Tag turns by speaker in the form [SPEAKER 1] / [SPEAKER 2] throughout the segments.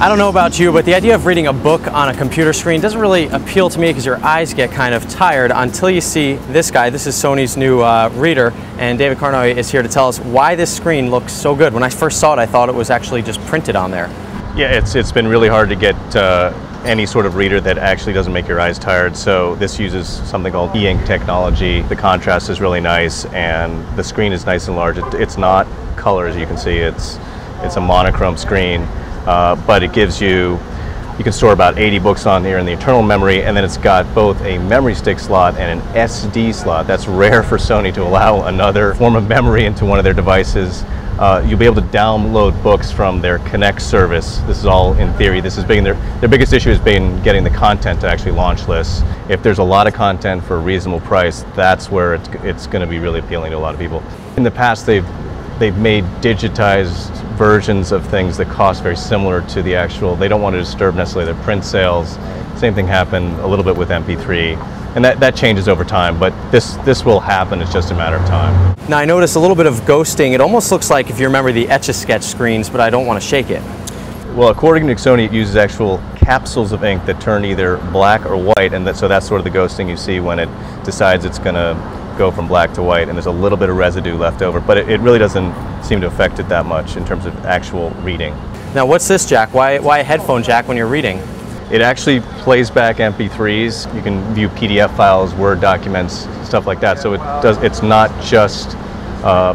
[SPEAKER 1] I don't know about you, but the idea of reading a book on a computer screen doesn't really appeal to me because your eyes get kind of tired until you see this guy. This is Sony's new reader, and David Carnoy is here to tell us why this screen looks so good. When I first saw it, I thought it was actually just printed on there.
[SPEAKER 2] Yeah, it's been really hard to get any sort of reader that actually doesn't make your eyes tired. So this uses something called e-ink technology. The contrast is really nice, and the screen is nice and large. It's not color, as you can see. It's a monochrome screen. But it gives you can store about 80 books on here in the internal memory, and then it's got both a memory stick slot and an SD slot. That's rare for Sony to allow another form of memory into one of their devices. You'll be able to download books from their Connect service. This is all in theory. This has been their biggest issue has been getting the content to actually launch lists. If there's a lot of content for a reasonable price, that's where it's going to be really appealing to a lot of people. In the past, they've made digitized versions of things that cost very similar to the actual. They don't want to disturb necessarily their print sales. Same thing happened a little bit with MP3, and that changes over time, but this will happen. It's just a matter of time.
[SPEAKER 1] Now I noticed a little bit of ghosting. It almost looks like, if you remember, the Etch-a-Sketch screens, but I don't want to shake it.
[SPEAKER 2] Well, according to Sony, it uses actual capsules of ink that turn either black or white, and so that's sort of the ghosting you see when it decides it's going to go from black to white, and there's a little bit of residue left over, but it really doesn't seem to affect it that much in terms of actual reading.
[SPEAKER 1] Now what's this jack? Why a headphone jack when you're reading?
[SPEAKER 2] It actually plays back MP3s. You can view PDF files, Word documents, stuff like that. So it's not just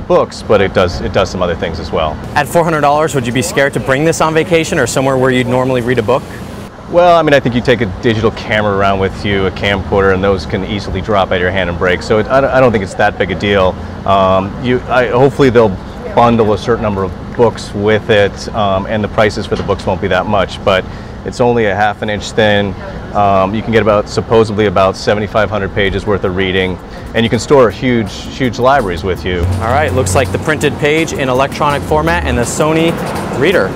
[SPEAKER 2] books, but it does some other things as well.
[SPEAKER 1] At $400, would you be scared to bring this on vacation or somewhere where you'd normally read a book?
[SPEAKER 2] Well, I mean, I think you take a digital camera around with you, a camcorder, and those can easily drop out of your hand and break. So I don't think it's that big a deal. Hopefully they'll bundle a certain number of books with it, and the prices for the books won't be that much. But it's only a ½ an inch thin. You can get supposedly about 7,500 pages worth of reading, and you can store huge libraries with you.
[SPEAKER 1] All right, looks like the printed page in electronic format and the Sony Reader.